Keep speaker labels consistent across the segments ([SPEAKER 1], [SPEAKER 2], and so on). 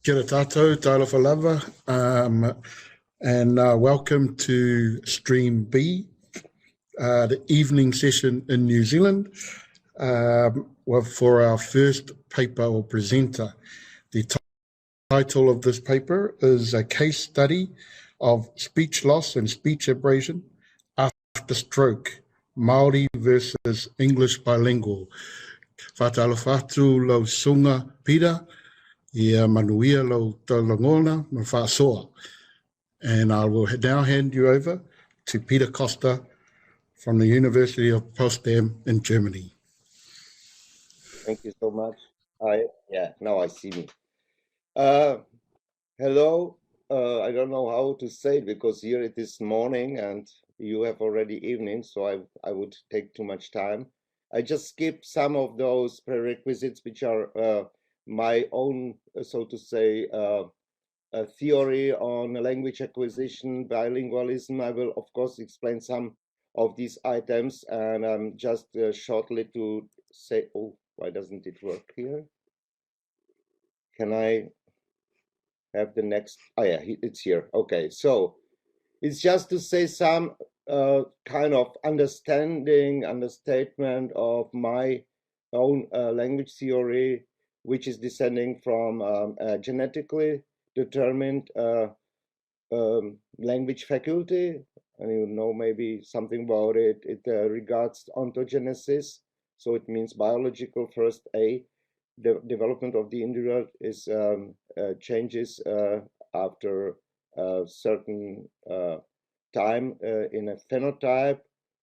[SPEAKER 1] Kia ora tātou, tailofa lava, and welcome to Stream B, the evening session in New Zealand, for our first paper or presenter. The title of this paper is a case study of speech loss and speech abrasion after stroke, Maori versus English bilingual. Whatalofa atu lau sunga pira, ia manuia lau taulangona ma whaasoa. And I will now hand you over to Peter Kosta from the University of Potsdam in Germany.
[SPEAKER 2] Thank you so much. Now I see me. Hello. I don't know how to say it because here it is morning and you have already evening, so I would take too much time. I just skip some of those prerequisites which are my own, so to say, a theory on language acquisition, bilingualism. I will, of course, explain some of these items, and just shortly to say, oh, why doesn't it work here? Can I have the next? Oh yeah, it's here. Okay, so it's just to say some kind of understatement of my own language theory, which is descending from genetically determined language faculty, and you know maybe something about it. It regards ontogenesis, so it means biological first A. The development of the individual is changes after a certain time in a phenotype.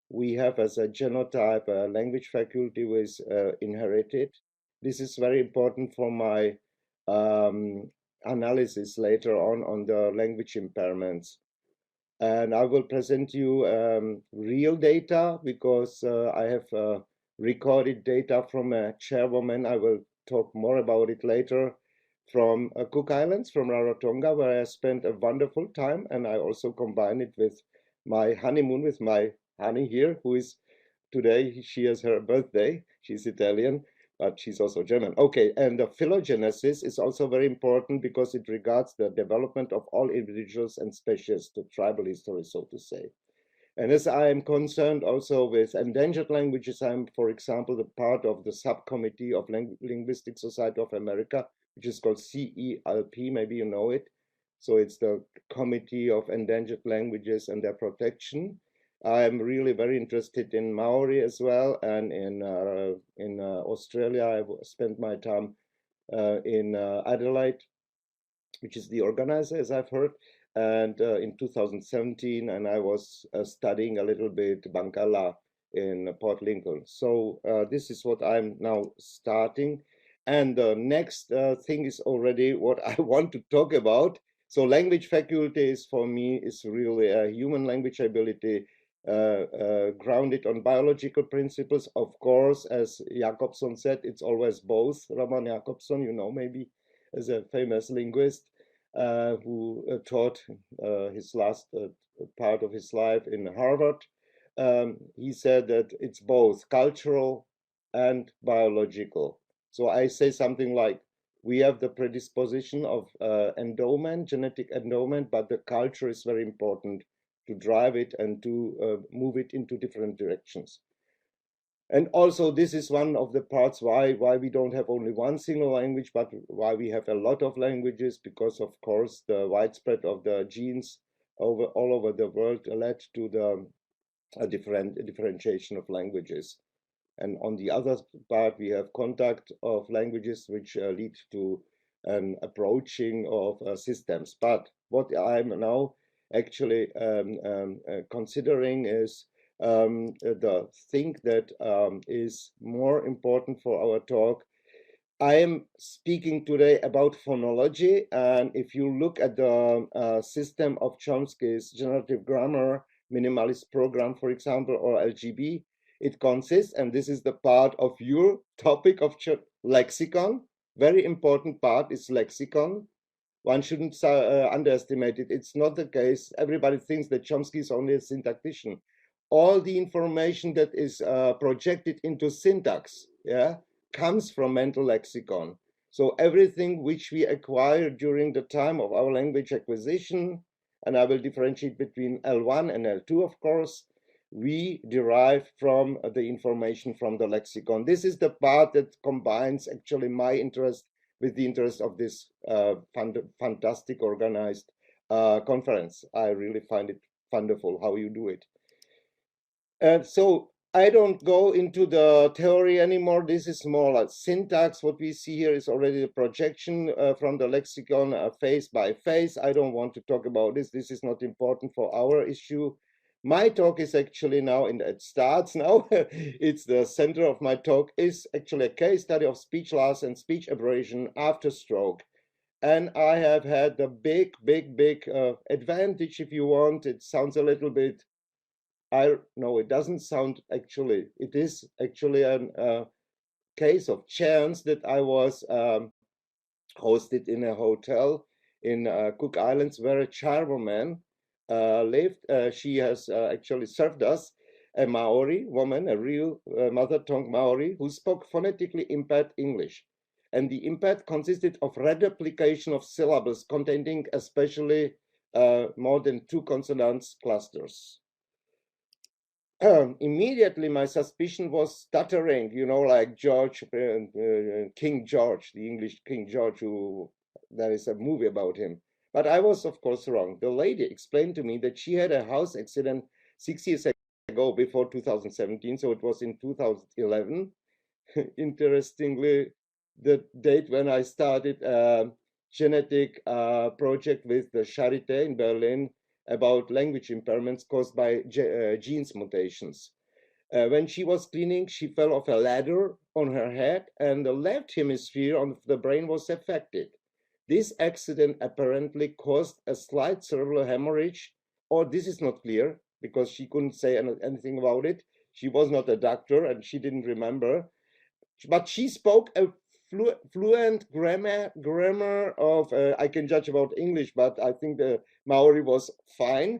[SPEAKER 2] We have as a genotype a language faculty with inherited. This is very important for my analysis later on the language impairments. And I will present you real data because I have recorded data from a chairwoman. I will talk more about it later, from Cook Islands, from Rarotonga, where I spent a wonderful time, and I also combine it with my honeymoon with my honey here, who is today, she has her birthday. She's Italian, but she's also German. Okay, and the phylogenesis is also very important because it regards the development of all individuals and species, the tribal history, so to say. And as I am concerned also with endangered languages, I'm, for example, the part of the subcommittee of Linguistic Society of America, which is called CELP, maybe you know it. So it's the Committee of Endangered Languages and Their Protection. I'm really very interested in Maori as well, and in Australia. I've spent my time in Adelaide, which is the organizer, as I've heard, and in 2017, and I was studying a little bit Bangala in Port Lincoln. So this is what I'm now starting. And the next thing is already what I want to talk about. So language faculty is, for me, is really a human language ability grounded on biological principles. Of course, as Jakobson said, it's always both. Roman Jakobson, you know, maybe as a famous linguist who taught his last part of his life in Harvard. He said that it's both cultural and biological. So I say something like, we have the predisposition of endowment, genetic endowment, but the culture is very important to drive it and to move it into different directions. And also, this is one of the parts why we don't have only one single language, but why we have a lot of languages, because of course the widespread of the genes all over the world led to the differentiation of languages. And on the other part, we have contact of languages which lead to an approaching of systems. But what I'm now actually considering is the thing that is more important for our talk. I am speaking today about phonology, and if you look at the system of Chomsky's generative grammar minimalist program, for example, or LGB, it consists, and this is the part of your topic of lexicon. Very important part is lexicon. One shouldn't underestimate it. It's not the case. Everybody thinks that Chomsky is only a syntactician. All the information that is projected into syntax, yeah, comes from mental lexicon. So everything which we acquire during the time of our language acquisition, and I will differentiate between L1 and L2, of course, we derive from the information from the lexicon. This is the part that combines actually my interest with the interest of this fantastic organized conference. I really find it wonderful how you do it. And so I don't go into the theory anymore. This is more like syntax. What we see here is already the projection from the lexicon phase by phase. I don't want to talk about this. This is not important for our issue. My talk is actually now, and it starts now. It's the center of my talk is actually a case study of speech loss and speech abrasion after stroke. And I have had the big advantage, if you want. It sounds a little bit, no, it doesn't sound actually, it is actually a case of chance that I was hosted in a hotel in Cook Islands where a charwoman lived. She has actually served us, a Maori woman, a real mother tongue Maori, who spoke phonetically impaired English. And the impaired consisted of reduplication of syllables containing especially more than 2 consonants clusters. Immediately my suspicion was stuttering, you know, like George, King George, the English King George, who there is a movie about him. But I was, of course, wrong. The lady explained to me that she had a house accident 6 years ago, before 2017, so it was in 2011. Interestingly, the date when I started a genetic project with the Charité in Berlin about language impairments caused by genes mutations. When she was cleaning, she fell off a ladder on her head, and the left hemisphere of the brain was affected. This accident apparently caused a slight cerebral hemorrhage, or this is not clear because she couldn't say anything about it. She was not a doctor and she didn't remember. But she spoke a fluent grammar of, I can judge about English, but I think the Maori was fine.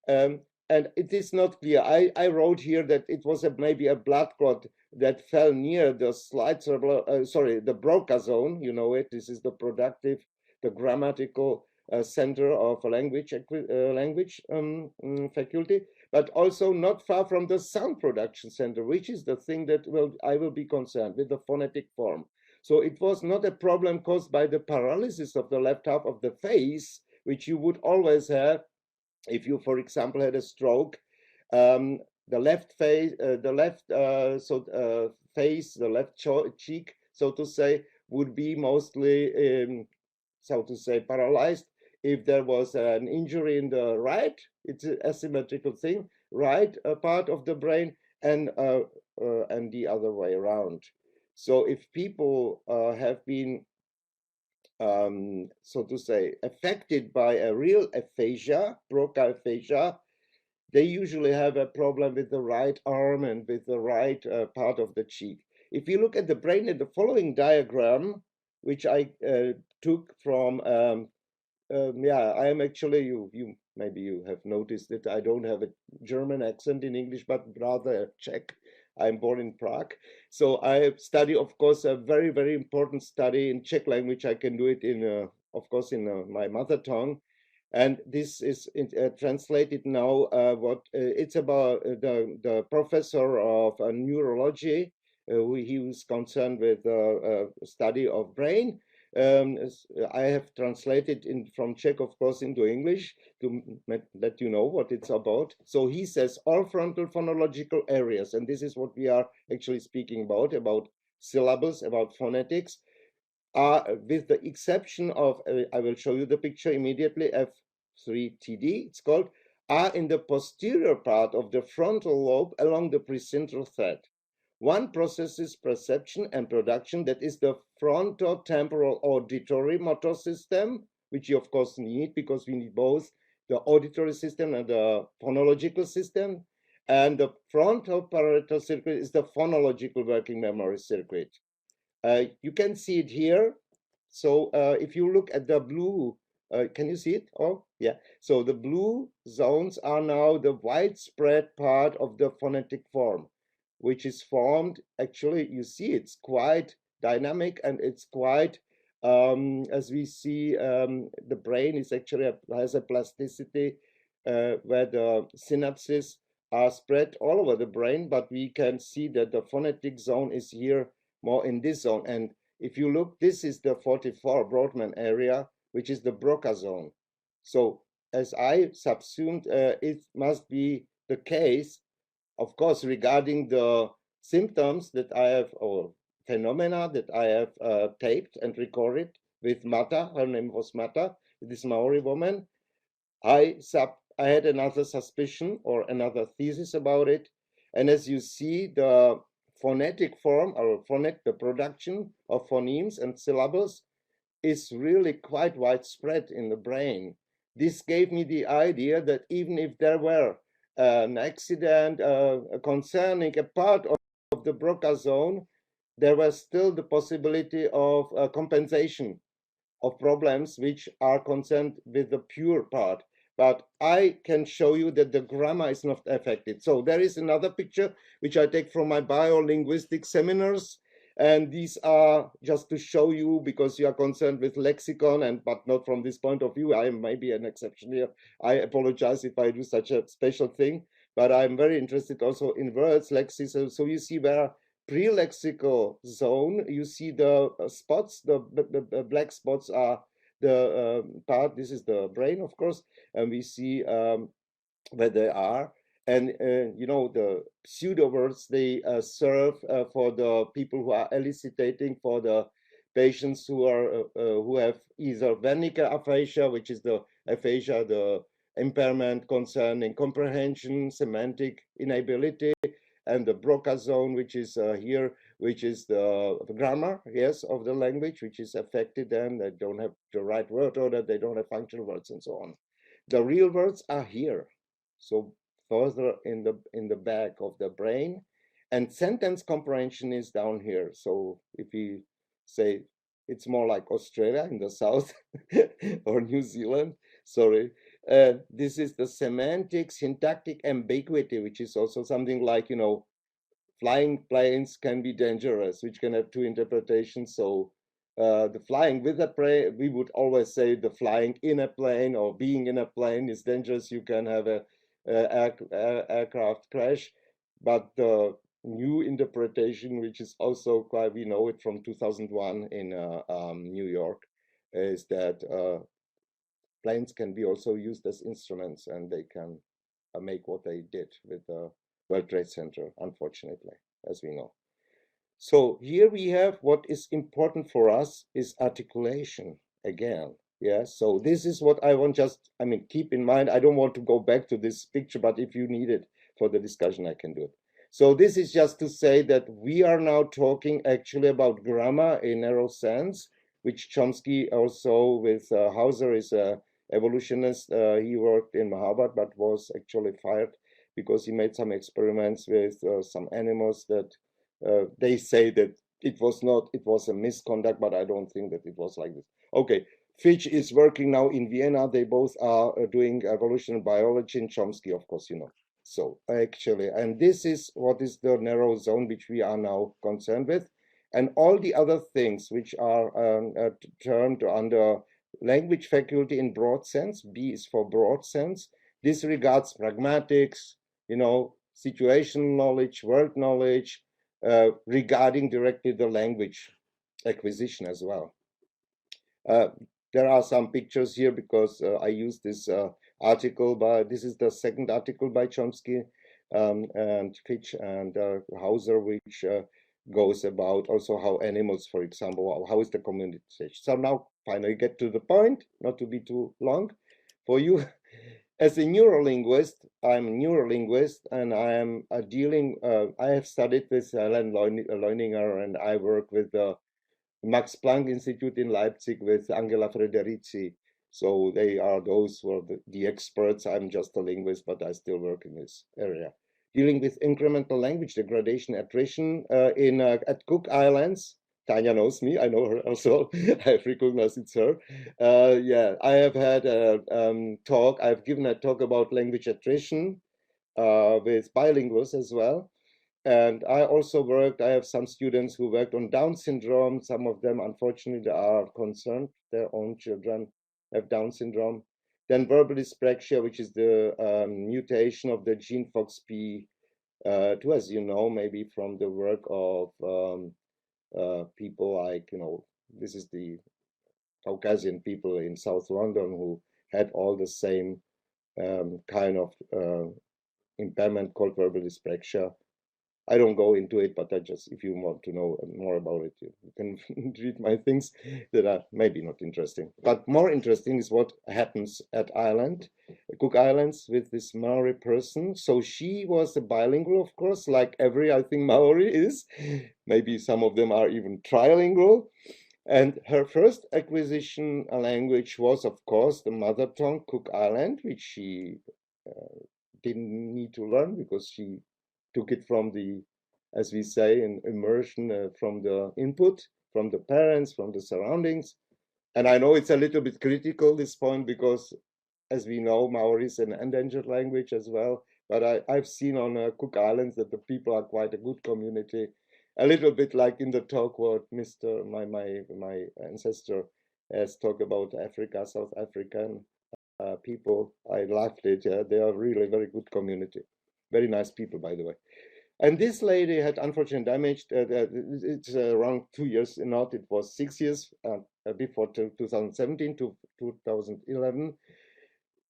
[SPEAKER 2] And it is not clear. I wrote here that it was maybe a blood clot that fell near the the Broca-Zone, you know it. This is the productive, the grammatical center of a language faculty, but also not far from the sound production center, which is the thing that I will be concerned with, the phonetic form. So it was not a problem caused by the paralysis of the left half of the face, which you would always have if you, for example, had a stroke. The left face, the left cheek, so to say, would be mostly, so to say, paralyzed. If there was an injury in the right, it's an asymmetrical thing, right part of the brain, and the other way around. So if people have been, so to say, affected by a real aphasia, Broca aphasia, they usually have a problem with the right arm and with the right part of the cheek. If you look at the brain in the following diagram, which I took from, I am actually, maybe you have noticed that I don't have a German accent in English, but rather a Czech. I'm born in Prague. So I study, of course, a very important study in Czech language. I can do it in, of course, in my mother tongue. And this is translated now. It's about the professor of neurology. He was concerned with the study of brain. I have translated from Czech, of course, into English to let you know what it's about. So he says all frontal phonological areas, and this is what we are actually speaking about syllables, about phonetics, are, with the exception of, I will show you the picture immediately, F3TD, it's called, are in the posterior part of the frontal lobe along the precentral thread. One processes perception and production, that is the frontotemporal auditory motor system, which you of course need because we need both the auditory system and the phonological system. And the frontal parietal circuit is the phonological working memory circuit. You can see it here. So if you look at the blue, can you see it? Oh, yeah. So the blue zones are now the widespread part of the phonetic form. which is formed. Actually, you see it's quite dynamic, and it's quite, as we see, the brain is actually has a plasticity where the synapses are spread all over the brain, but we can see that the phonetic zone is here more in this zone. And if you look, this is the 44 Broadman area, which is the Broca-Zone. So as I subsumed, it must be the case, of course, regarding the symptoms that I have, or phenomena that I have taped and recorded with Mata. Her name was Mata, this Maori woman. I had another suspicion or another thesis about it. And as you see, the phonetic form, or the production of phonemes and syllables is really quite widespread in the brain. This gave me the idea that even if there were an accident concerning a part of the Broca zone, there was still the possibility of compensation of problems which are concerned with the pure part. But I can show you that the grammar is not affected. So there is another picture which I take from my biolinguistic seminars. And these are just to show you, because you are concerned with lexicon, and but not from this point of view. I am maybe an exception here. I apologize if I do such a special thing, but I'm very interested also in words, Lexis. So you see where pre-lexical zone, you see the spots, the black spots are the part, this is the brain, of course, and we see where they are. And you know, the pseudo words, they serve for the people who are elucidating, for the patients who are who have either Wernicke aphasia, which is the aphasia, the impairment concerning comprehension, semantic inability, and the Broca-Zone, which is here, which is the grammar, yes, of the language, which is affected, and they don't have the right word order, they don't have functional words, and so on. The real words are here, so further in the back of the brain, and sentence comprehension is down here. So if you say, it's more like Australia in the south or New Zealand, sorry. This is the semantic syntactic ambiguity, which is also something like, you know, flying planes can be dangerous, which can have two interpretations. So the flying with a plane, we would always say the flying in a plane or being in a plane is dangerous. You can have a aircraft crash. But the new interpretation, which is also quite, we know it from 2001 in New York, is that planes can be also used as instruments, and they can make what they did with the World Trade Center, unfortunately, as we know. So here we have what is important for us is articulation again. Yeah, so this is what I want, just, I mean, keep in mind, I don't want to go back to this picture, but if you need it for the discussion, I can do it. So this is just to say that we are now talking actually about grammar in narrow sense, which Chomsky also with Hauser is a evolutionist. He worked in Harvard, but was actually fired because he made some experiments with some animals that they say that it was not, it was a misconduct, but I don't think that it was like this. Okay, Fitch is working now in Vienna. They both are doing evolutionary biology, and Chomsky, of course, you know. So actually, and this is what is the narrow zone which we are now concerned with. And all the other things which are termed under language faculty in broad sense, B is for broad sense. This regards pragmatics, you know, situational knowledge, world knowledge, regarding directly the language acquisition as well. There are some pictures here because I used this article this is the second article by Chomsky and Fitch and Hauser, which goes about also how animals, for example, how is the communication. So now finally get to the point, not to be too long for you. As a neurolinguist, I'm a neurolinguist, and I am dealing, I have studied with Alan Leuninger, and I work with the Max Planck Institute in Leipzig with Angela Frederici. So they are those who are the experts. I'm just a linguist, but I still work in this area. Dealing with incremental language degradation, attrition at Cook Islands. Tanya knows me. I know her also. I've recognized it's her. Yeah, I have had a talk. I've given a talk about language attrition with bilinguals as well. And I also worked, I have some students who worked on Down syndrome. Some of them, unfortunately, are concerned. Their own children have Down syndrome. Then verbal dyspraxia, which is the mutation of the gene FOXP2, as you know, maybe from the work of people like, this is the Caucasian people in South London who had all the same kind of impairment called verbal dyspraxia. I don't go into it, but if you want to know more about it, you can read my things that are maybe not interesting. But more interesting is what happens at Cook Islands, with this Maori person. So she was a bilingual, of course, like every, I think, Maori is. Maybe some of them are even trilingual. And her first acquisition language was, of course, the mother tongue, Cook Island, which she didn't need to learn because she took it from the, as we say, in immersion, from the input, from the parents, from the surroundings. And I know it's a little bit critical, this point, because as we know, Maori is an endangered language as well. But I've seen on Cook Islands that the people are quite a good community. A little bit like in the talk what my ancestor has talked about Africa, South African people. I loved it. Yeah? They are really very good community. Very nice people, by the way. And this lady had unfortunately damaged. It's around 2 years, not it was 6 years before 2017 to 2011.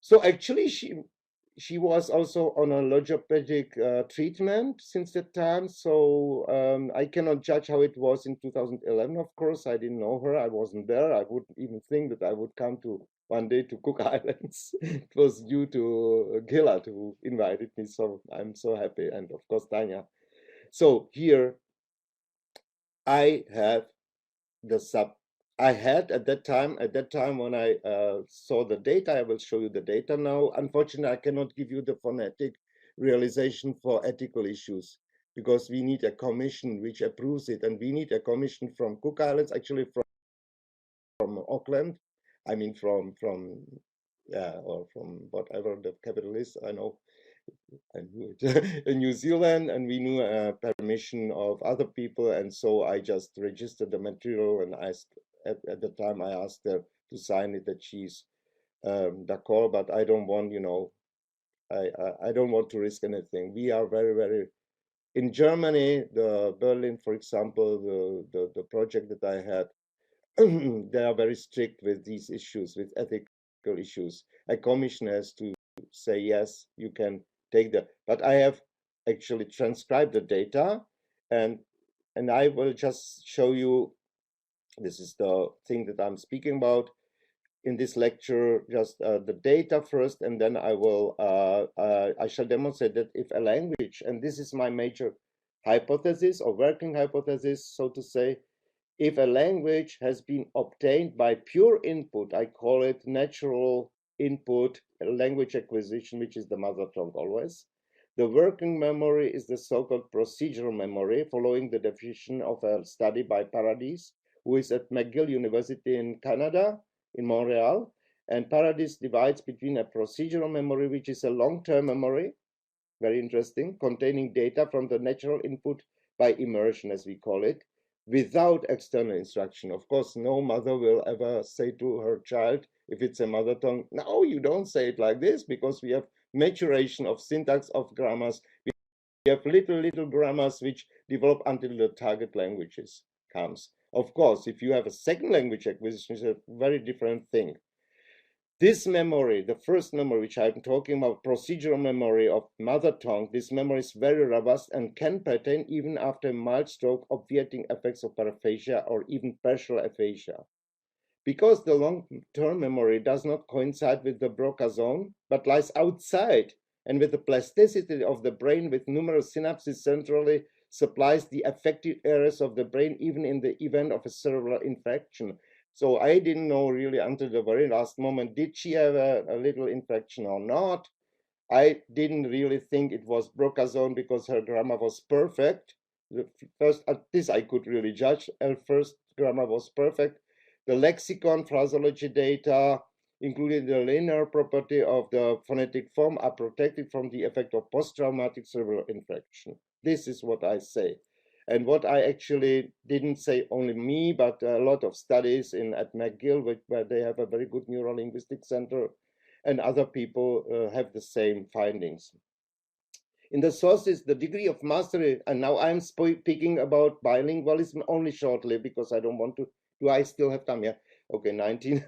[SPEAKER 2] So actually, she was also on a logopedic treatment since that time. So I cannot judge how it was in 2011. Of course, I didn't know her. I wasn't there. I wouldn't even think that I would come to one day to Cook Islands. It was due to Gillard who invited me. So I'm so happy. And of course, Tanya. So here I have I had at that time when I saw the data, I will show you the data now. Unfortunately, I cannot give you the phonetic realization for ethical issues because we need a commission which approves it, and we need a commission from Cook Islands, actually from Auckland. I mean from or from whatever the capital is. I know. I knew it in New Zealand, and we knew permission of other people, and so I just registered the material, and at the time I asked her to sign it that she's d'accord, but I don't want, I don't want to risk anything. We are very in Germany, the Berlin, for example, the project that I had, they are very strict with these issues, with ethical issues. A commission has to say yes, you can take that. But I have actually transcribed the data, and I will just show you. This is the thing that I'm speaking about in this lecture. Just the data first, and then I shall demonstrate that if a language, and this is my major hypothesis or working hypothesis, so to say, if a language has been obtained by pure input, I call it natural input, language acquisition, which is the mother tongue always. The working memory is the so-called procedural memory, following the definition of a study by Paradis, who is at McGill University in Canada, in Montreal. And Paradis divides between a procedural memory, which is a long-term memory, very interesting, containing data from the natural input by immersion, as we call it, without external instruction. Of course, no mother will ever say to her child, if it's a mother tongue, no, you don't say it like this, because we have maturation of syntax of grammars. We have little grammars which develop until the target languages comes. Of course, if you have a second language acquisition, it's a very different thing. This memory, the first memory which I'm talking about, procedural memory of mother tongue, this memory is very robust and can pertain even after a mild stroke, obviating effects of paraphasia or even partial aphasia. Because the long-term memory does not coincide with the Broca-Zone, but lies outside, and with the plasticity of the brain with numerous synapses centrally supplies the affected areas of the brain even in the event of a cerebral infection. So I didn't know really until the very last moment, did she have a little infection or not? I didn't really think it was Broca-Zone because her grammar was perfect. The first, at this I could really judge, her first grammar was perfect. The lexicon phraseology data, including the linear property of the phonetic form, are protected from the effect of post-traumatic cerebral infection. This is what I say. And what I actually didn't say only me, but a lot of studies at McGill, where they have a very good neurolinguistic center, and other people have the same findings. In the sources, the degree of mastery, and now I'm speaking about bilingualism only shortly because I don't want to, do I still have time? Yeah, okay, 19.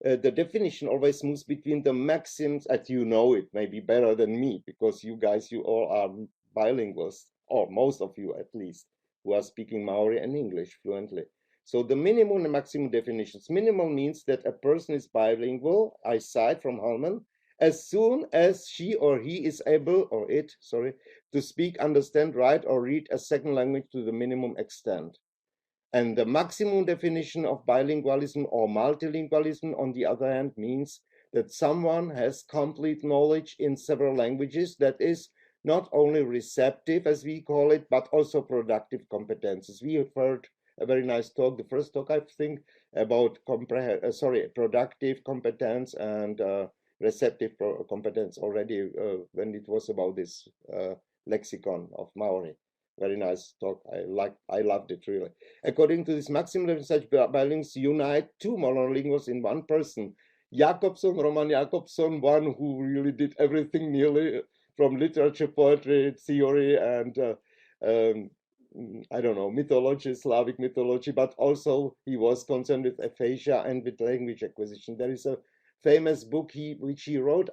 [SPEAKER 2] The definition always moves between the maxims, as you know it maybe better than me, because you guys, you all are bilinguals, or most of you at least, who are speaking Maori and English fluently. So the minimum and maximum definitions. Minimal means that a person is bilingual, I cite from Hallman, as soon as she or he is able, or it, sorry, to speak, understand, write, or read a second language to the minimum extent. And the maximum definition of bilingualism or multilingualism, on the other hand, means that someone has complete knowledge in several languages, that is, not only receptive, as we call it, but also productive competences. We have heard a very nice talk, the first talk, I think, about productive competence and receptive competence already when it was about this lexicon of Maori. Very nice talk. I loved it really. According to this maximum such bilinguals unite two monolinguals in one person. Jakobson, Roman Jakobson, one who really did everything nearly from literature, poetry, theory, and I don't know, mythology, Slavic mythology, but also he was concerned with aphasia and with language acquisition. There is a famous book which he wrote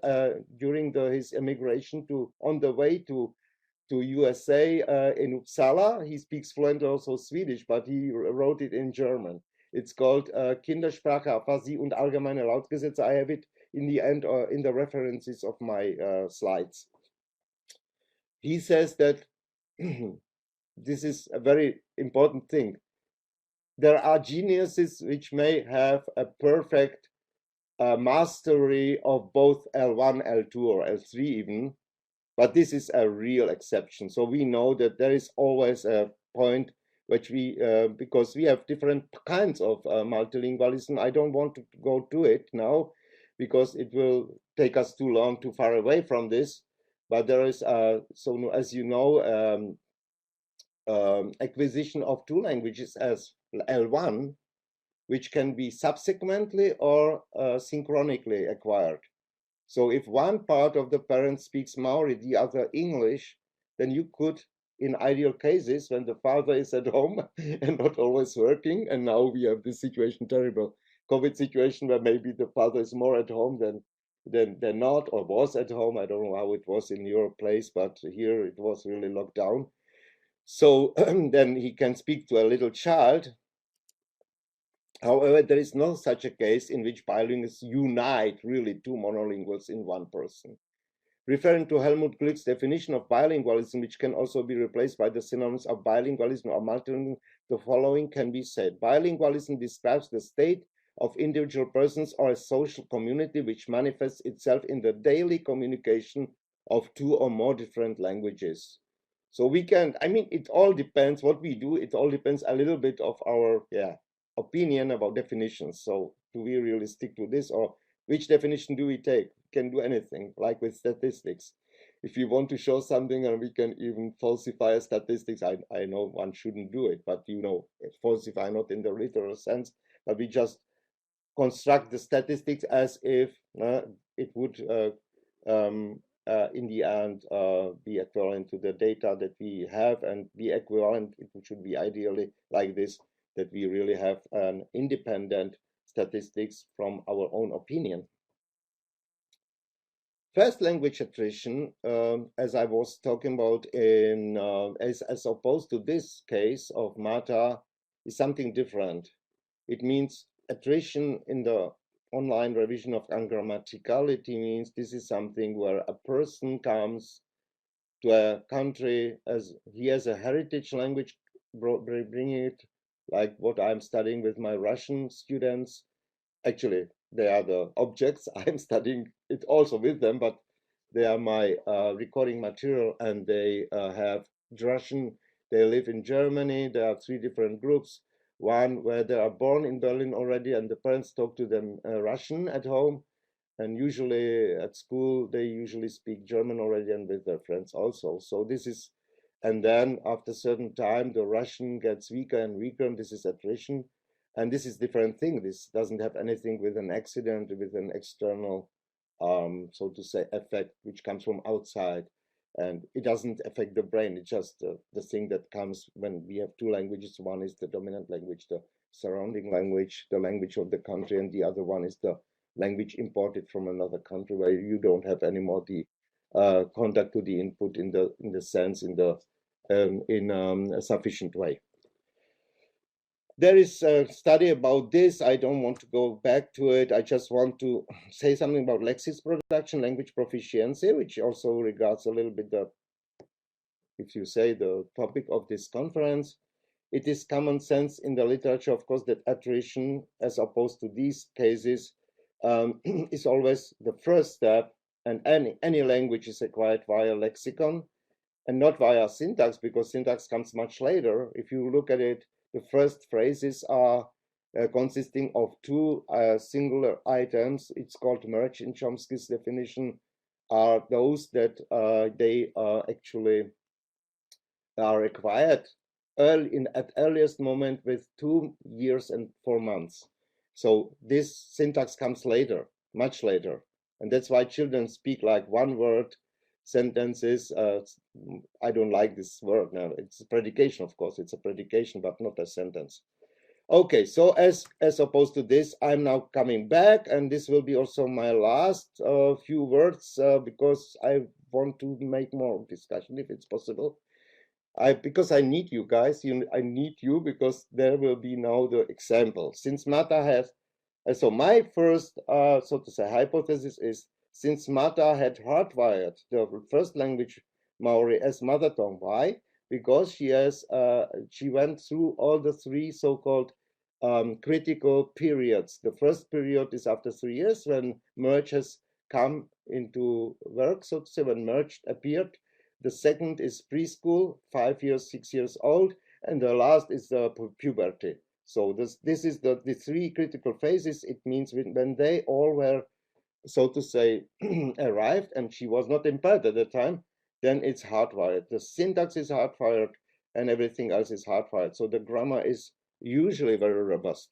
[SPEAKER 2] during his emigration on the way to USA in Uppsala. He speaks fluent also Swedish, but he wrote it in German. It's called Kindersprache, Aphasie und allgemeine Lautgesetze. I have it in the end or in the references of my slides. He says that this is a very important thing. There are geniuses which may have a perfect mastery of both L1, L2, or L3 even, but this is a real exception. So we know that there is always a point which because we have different kinds of multilingualism. I don't want to go to it now because it will take us too long, too far away from this. But there is, so as you know, acquisition of two languages as L1, which can be subsequently or synchronically acquired. So if one part of the parent speaks Maori, the other English, then you could, in ideal cases, when the father is at home and not always working, and now we have this situation, terrible COVID situation, where maybe the father is more at home than not, or was at home. I don't know how it was in your place, but here it was really locked down. So then he can speak to a little child. However, there is no such a case in which bilinguals unite really two monolinguals in one person. Referring to Helmut Glück's definition of bilingualism, which can also be replaced by the synonyms of bilingualism or multilingualism, the following can be said. Bilingualism describes the state of individual persons or a social community which manifests itself in the daily communication of two or more different languages. So we can, I mean, it all depends what we do. It all depends a little bit of our opinion about definitions. So do we really stick to this, or which definition do we take? We can do anything, like with statistics. If you want to show something and we can even falsify statistics, I know one shouldn't do it, but you know, falsify not in the literal sense, but we just construct the statistics as if it would in the end be equivalent to the data that we have, and be equivalent, it should be ideally like this, that we really have an independent statistics from our own opinion. First language attrition, as I was talking about in as opposed to this case of Mata, is something different. It means attrition in the online revision of ungrammaticality means this is something where a person comes to a country as he has a heritage language, bringing it, like what I'm studying with my Russian students. Actually, they are the objects. I'm studying it also with them, but they are my recording material, and they have Russian. They live in Germany. There are three different groups. One where they are born in Berlin already, and the parents talk to them Russian at home. And usually at school, they usually speak German already, and with their friends also. So this is And then after a certain time, the Russian gets weaker and weaker, and this is attrition. And this is different thing. This doesn't have anything with an accident, with an external, so to say, effect, which comes from outside. And it doesn't affect the brain. It's just the thing that comes when we have two languages. One is the dominant language, the surrounding language, the language of the country, and the other one is the language imported from another country where you don't have anymore the contact to the input in the sense in a sufficient way. There is a study about this. I don't want to go back to it. I just want to say something about Lexis production, language proficiency, which also regards a little bit the, if you say, the topic of this conference. It is common sense in the literature, of course, that attrition, as opposed to these cases, is always the first step, and any language is acquired via lexicon and not via syntax, because syntax comes much later. If you look at it, the first phrases are consisting of two singular items. It's called merge in Chomsky's definition, are those that they actually are acquired at earliest moment with 2 years and 4 months. So this syntax comes later, much later. And that's why children speak like one word sentences. I don't like this word now. It's a predication, of course. It's a predication, but not a sentence. Okay, so as opposed to this, I'm now coming back, and this will be also my last few words because I want to make more discussion if it's possible. Because I need you guys, I need you because there will be now the example. Since Mata has, so my first, so to say, hypothesis is, since Mata had hardwired the first language Maori as mother tongue. Why? Because she went through all the three so-called critical periods. The first period is after 3 years when merge has come into work, so to say, when merge appeared. The second is preschool, 5 years, 6 years old, and the last is puberty. So this is the three critical phases. It means when they all were, so to say, arrived, and she was not impaired at the time, then it's hardwired. The syntax is hardwired, and everything else is hardwired. So the grammar is usually very robust.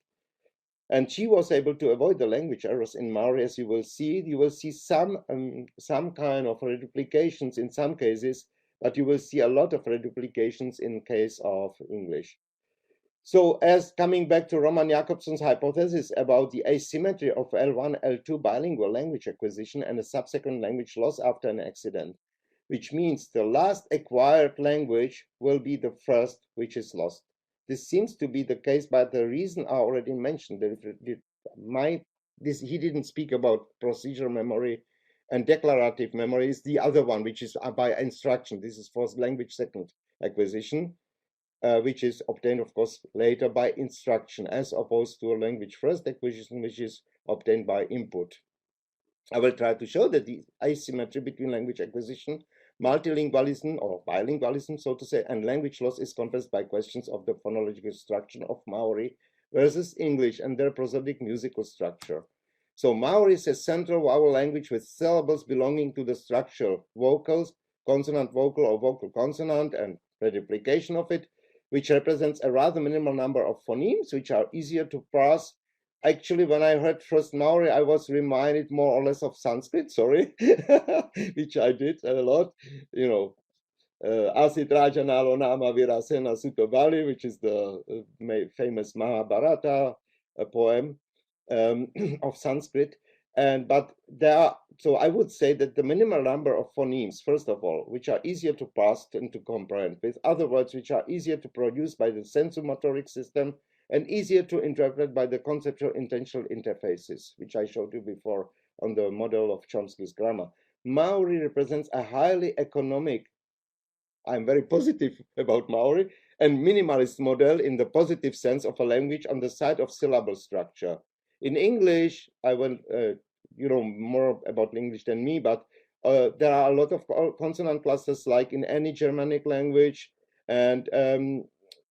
[SPEAKER 2] And she was able to avoid the language errors in Maori, as you will see. You will see some kind of reduplications in some cases, but you will see a lot of reduplications in case of English. So as coming back to Roman Jakobson's hypothesis about the asymmetry of L1, L2 bilingual language acquisition and a subsequent language loss after an accident, which means the last acquired language will be the first which is lost. This seems to be the case, but the reason I already mentioned, he didn't speak about procedural memory and declarative memory is the other one, which is by instruction. This is for language second acquisition, which is obtained, of course, later by instruction, as opposed to a language first acquisition, which is obtained by input. I will try to show that the asymmetry between language acquisition, multilingualism or bilingualism, so to say, and language loss is confessed by questions of the phonological structure of Maori versus English and their prosodic musical structure. So Maori is a central vowel language with syllables belonging to the structure vocals, consonant vocal or vocal consonant, and reduplication of it, which represents a rather minimal number of phonemes, which are easier to parse. Actually, when I heard first Maori, I was reminded more or less of Sanskrit, sorry, which I did a lot, you know, Asit Rajanalo Nama Virasena Sutavali, which is the famous Mahabharata poem of Sanskrit. But there are, so I would say that the minimal number of phonemes, first of all, which are easier to parse and to comprehend, with other words which are easier to produce by the sensomotoric system and easier to interpret by the conceptual intentional interfaces, which I showed you before on the model of Chomsky's grammar. Maori represents a highly economic, I'm very positive about Maori, and minimalist model in the positive sense of a language on the side of syllable structure. In English, I will, you know more about English than me, but there are a lot of consonant clusters like in any Germanic language, and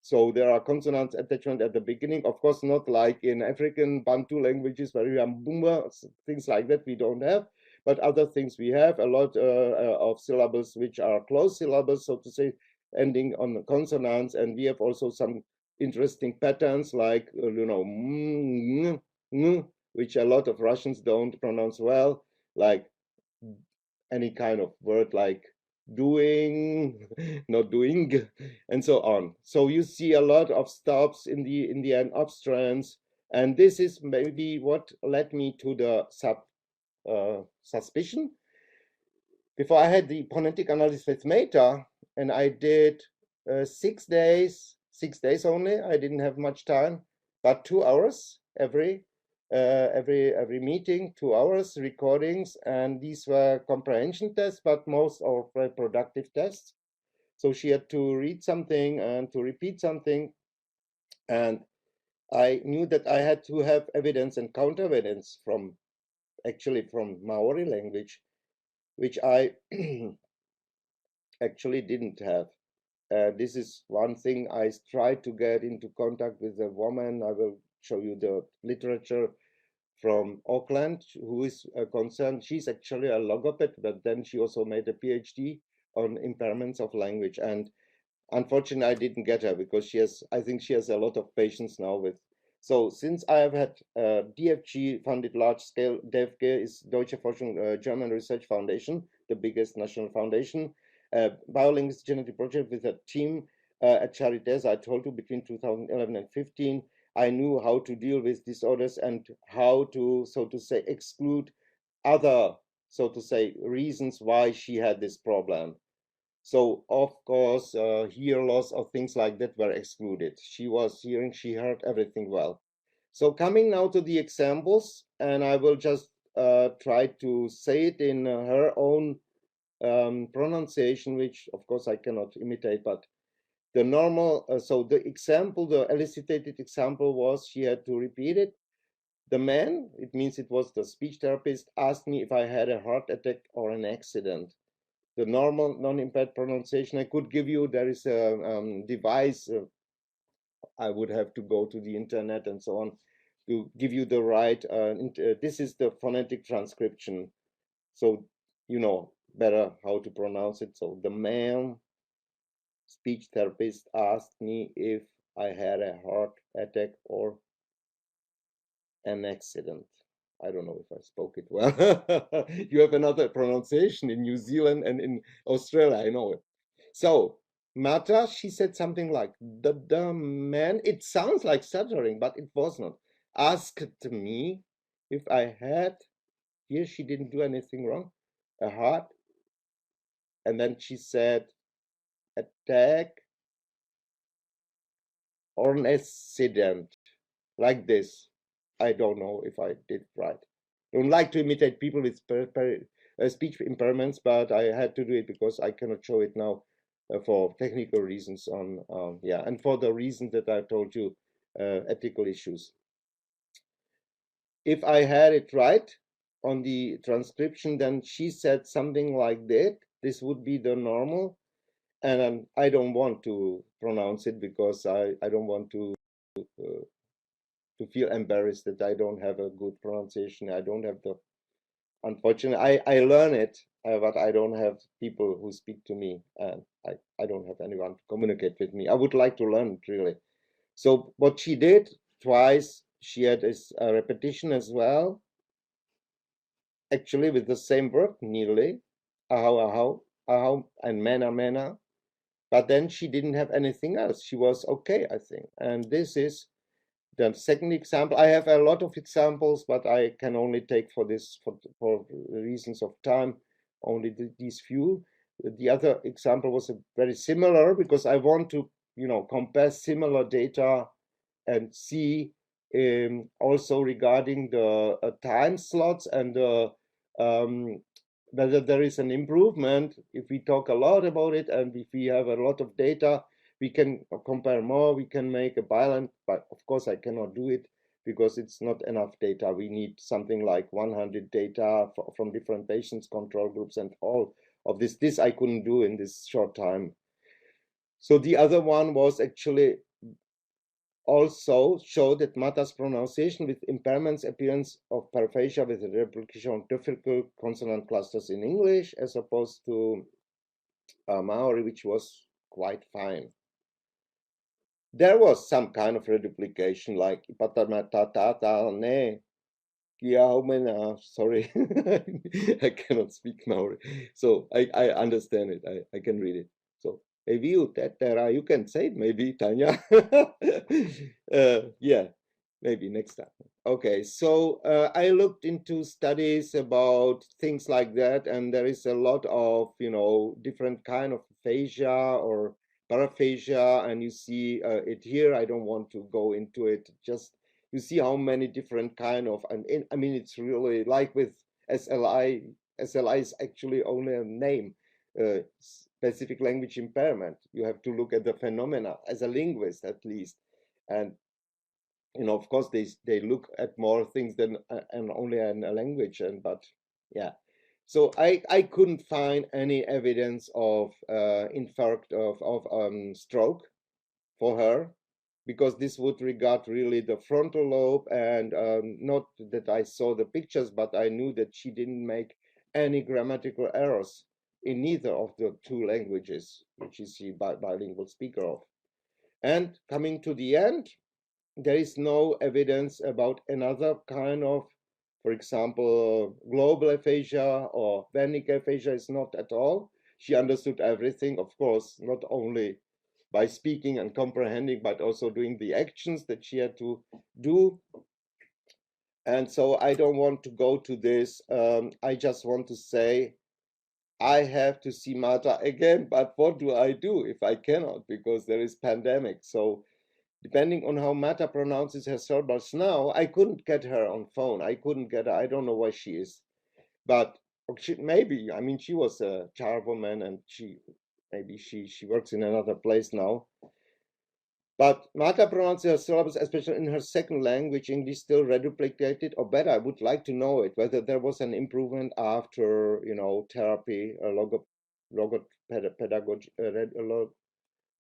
[SPEAKER 2] so there are consonants attachment at the beginning. Of course, not like in African Bantu languages where you have boomba, things like that we don't have. But other things we have, a lot of syllables which are closed syllables, so to say, ending on the consonants, and we have also some interesting patterns like which a lot of Russians don't pronounce well, like any kind of word like doing, not doing, and so on. So you see a lot of stops in the end obstruents, and this is maybe what led me to the suspicion. Before I had the phonetic analysis with Meta, and I did 6 days, 6 days only. I didn't have much time, but 2 hours every meeting, 2 hours recordings, and these were comprehension tests, but most are reproductive tests. So she had to read something and to repeat something, and I knew that I had to have evidence and counter evidence from Maori language, which I actually didn't have. This is one thing I tried to get into contact with a woman. I will show you the literature from Auckland, who is concerned. She's actually a logoped, but then she also made a PhD on impairments of language. And unfortunately, I didn't get her because I think she has a lot of patients now with. So since I have had DFG funded large scale, DFG is Deutsche Forschung German Research Foundation, the biggest national foundation, biolinguistic genetic project with a team at Charites. I told you between 2011 and 15, I knew how to deal with disorders and how to, so to say, exclude other, so to say, reasons why she had this problem. So of course, hear loss or things like that were excluded. She was hearing, she heard everything well. So coming now to the examples, and I will just try to say it in her own pronunciation, which of course I cannot imitate, but the normal, so the example, the elicited example was she had to repeat it. The man, it means it was the speech therapist, asked me if I had a heart attack or an accident. The normal non-impaired pronunciation I could give you, there is a device, I would have to go to the internet and so on to give you the right, this is the phonetic transcription. So you know better how to pronounce it. So the man speech therapist asked me if I had a heart attack or an accident. I don't know if I spoke it well. You have another pronunciation in New Zealand and in Australia, I know it. So, Mata, she said something like, the man, it sounds like stuttering, but it was not, asked me if I had, here she didn't do anything wrong, a heart, and then she said, attack or an accident, like this. I don't know if I did right. I don't like to imitate people with speech impairments, but I had to do it because I cannot show it now for technical reasons yeah, and for the reasons that I told you, ethical issues. If I had it right on the transcription, then she said something like that. This would be the normal, and I don't want to pronounce it because I don't want to feel embarrassed that I don't have a good pronunciation. I don't have the, unfortunately, I learn it, but I don't have people who speak to me, and I don't have anyone to communicate with me. I would like to learn it really. So what she did twice, she had a repetition as well, actually with the same word, nearly, ahau, and mena. But then she didn't have anything else. She was okay, I think. And this is the second example. I have a lot of examples, but I can only take for this, for reasons of time, only these few. The other example was very similar because I want to, compare similar data and see also regarding the time slots and whether there is an improvement. If we talk a lot about it and if we have a lot of data, we can compare more, we can make a balance, but of course I cannot do it because it's not enough data. We need something like 100 data from different patients, control groups, and all of this. This I couldn't do in this short time. So the other one was actually also show that Mata's pronunciation with impairments appearance of paraphasia with a replication of difficult consonant clusters in English as opposed to Maori, which was quite fine. There was some kind of reduplication, like sorry, I cannot speak Maori, so I understand it. I can read it. So you can say it maybe, Tanya. Yeah, maybe next time. Okay, so I looked into studies about things like that, and there is a lot of, different kind of aphasia or paraphasia, and you see it here. I don't want to go into it. Just you see how many different kind of, I mean, it's really like with SLI. SLI is actually only a name, specific language impairment. You have to look at the phenomena as a linguist at least, and of course they look at more things than and only in a language, but yeah. So I couldn't find any evidence of infarct of stroke for her, because this would regard really the frontal lobe, and not that I saw the pictures, but I knew that she didn't make any grammatical errors in neither of the two languages, which is she bilingual speaker of. And coming to the end, there is no evidence about another kind of, for example, global aphasia or Wernicke aphasia is not at all. She understood everything, of course, not only by speaking and comprehending, but also doing the actions that she had to do. And so I don't want to go to this. I just want to say I have to see Marta again, but what do I do if I cannot, because there is pandemic? So depending on how Marta pronounces her syllables now, I couldn't get her on phone. I couldn't get her. I don't know where she is, but maybe, I mean, she was a charwoman, and maybe she works in another place now. But Marta pronounces her syllables, especially in her second language, English, still reduplicated, or better, I would like to know it, whether there was an improvement after, therapy,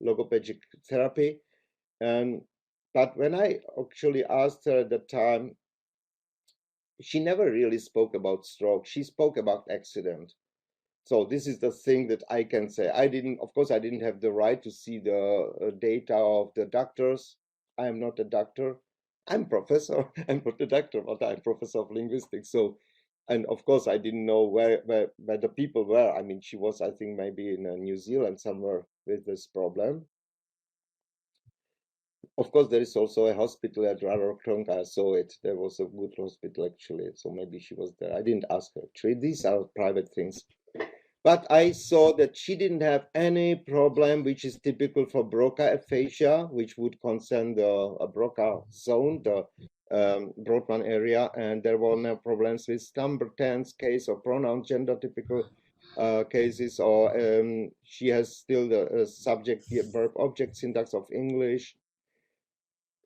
[SPEAKER 2] logopedic therapy. But when I actually asked her at the time, she never really spoke about stroke. She spoke about accident. So this is the thing that I can say. Of course, I didn't have the right to see the data of the doctors. I am not a doctor. I'm professor. I'm not a doctor, but I'm professor of linguistics. So, and of course, I didn't know where the people were. I mean, she was, I think, maybe in New Zealand somewhere with this problem. Of course, there is also a hospital at Rarotonga. I saw it. There was a good hospital, actually. So maybe she was there. I didn't ask her. Actually, these are private things. But I saw that she didn't have any problem, which is typical for Broca aphasia, which would concern the Broca-Zone, the Broadman area. And there were no problems with number tense case or pronoun gender typical cases, or she has still the subject, the verb object syntax of English.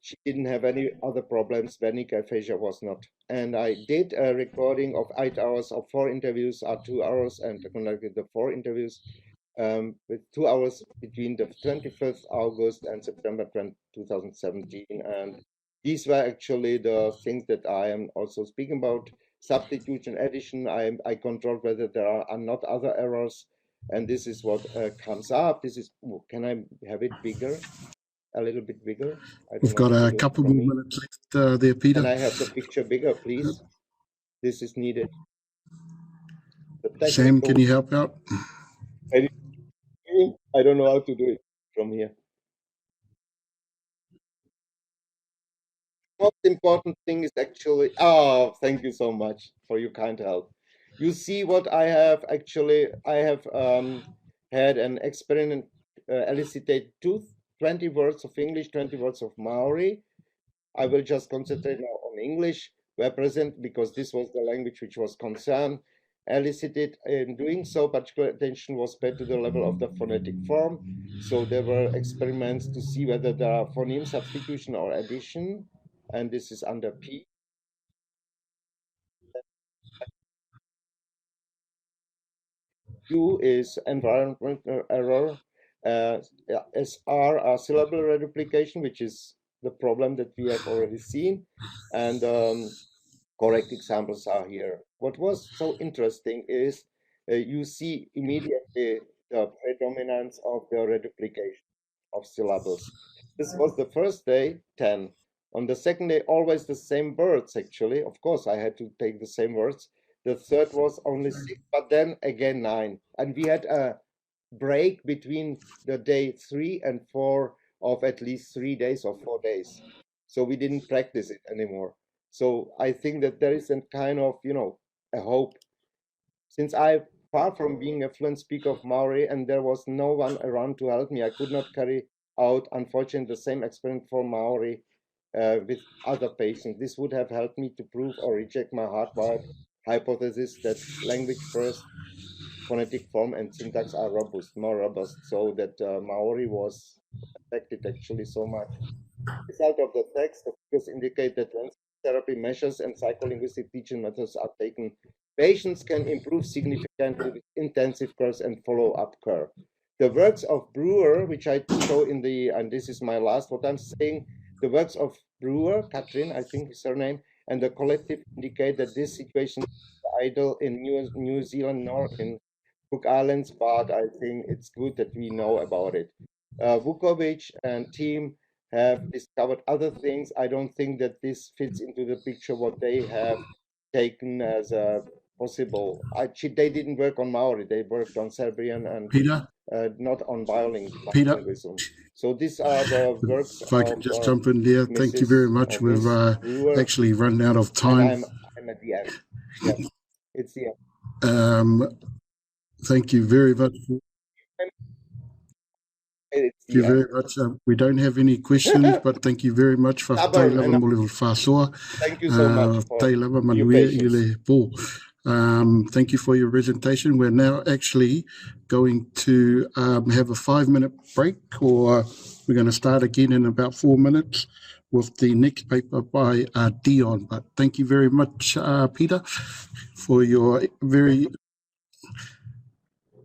[SPEAKER 2] She didn't have any other problems. Wernicke aphasia was not. And I did a recording of 8 hours of 4 interviews, 2 hours, and conducted the 4 interviews with 2 hours between the 25th August and September 2017. And these were actually the things that I am also speaking about. Substitution, addition, I controlled whether there are not other errors. And this is what comes up. This is, can I have it bigger? A little bit bigger? I don't
[SPEAKER 1] We've
[SPEAKER 2] know
[SPEAKER 1] got
[SPEAKER 2] what to
[SPEAKER 1] a
[SPEAKER 2] do
[SPEAKER 1] couple
[SPEAKER 2] from
[SPEAKER 1] more
[SPEAKER 2] me.
[SPEAKER 1] minutes left there, Peter.
[SPEAKER 2] Can I have the picture bigger, please? This is needed.
[SPEAKER 1] Sam, can you help out?
[SPEAKER 2] I don't know how to do it from here. Most important thing is actually, thank you so much for your kind help. You see what I have actually, I have had an experiment elicited 20 words of English, 20 words of Maori. I will just concentrate now on English, where present, because this was the language which was concerned. Elicited in doing so, particular attention was paid to the level of the phonetic form. So there were experiments to see whether there are phoneme substitution or addition, and this is under P. Q is environmental error. SR are syllable reduplication, which is the problem that we have already seen. And correct examples are here. What was so interesting is you see immediately the predominance of the reduplication of syllables. This was the first day, 10. On the second day, always the same words, actually. Of course, I had to take the same words. The third was only 6, but then again 9. And we had a break between the day 3 and 4 of at least 3 days or 4 days. So we didn't practice it anymore. So I think that there is a kind of, a hope. Since I, far from being a fluent speaker of Maori, and there was no one around to help me, I could not carry out, unfortunately, the same experiment for Maori with other patients. This would have helped me to prove or reject my hardwired hypothesis that language first, phonetic form and syntax are more robust, so that Maori was affected actually so much. Result of the text, the figures indicate that when therapy measures and psycholinguistic teaching methods are taken, patients can improve significantly with intensive course and follow-up curve. The works of Brewer, which I show in the, and this is my last, what I'm saying, the works of Brewer, Katrin, I think is her name, and the collective indicate that this situation is idle in New Zealand nor in Cook Islands, but I think it's good that we know about it. Vukovic and team have discovered other things. I don't think that this fits into the picture what they have taken as a possible. They didn't work on Maori. They worked on Serbian and
[SPEAKER 1] Peter,
[SPEAKER 2] not on
[SPEAKER 1] Peter,
[SPEAKER 2] bilingualism. So these are the works
[SPEAKER 1] if I
[SPEAKER 2] of
[SPEAKER 1] can just jump in there, thank you very much. We've
[SPEAKER 2] Brewer,
[SPEAKER 1] actually run out of
[SPEAKER 2] and
[SPEAKER 1] time.
[SPEAKER 2] I'm at the end. Yeah, it's the end.
[SPEAKER 1] Thank you very much.
[SPEAKER 2] It's
[SPEAKER 1] Thank you
[SPEAKER 2] the
[SPEAKER 1] very
[SPEAKER 2] end.
[SPEAKER 1] much. We don't have any questions, but thank you very much for
[SPEAKER 2] Stubborn, and thank you so much for your patience.
[SPEAKER 1] Thank you for your presentation. We're now actually going to have a 5-minute break, or we're going to start again in about 4 minutes with the next paper by Dion. But thank you very much, Peter, for your very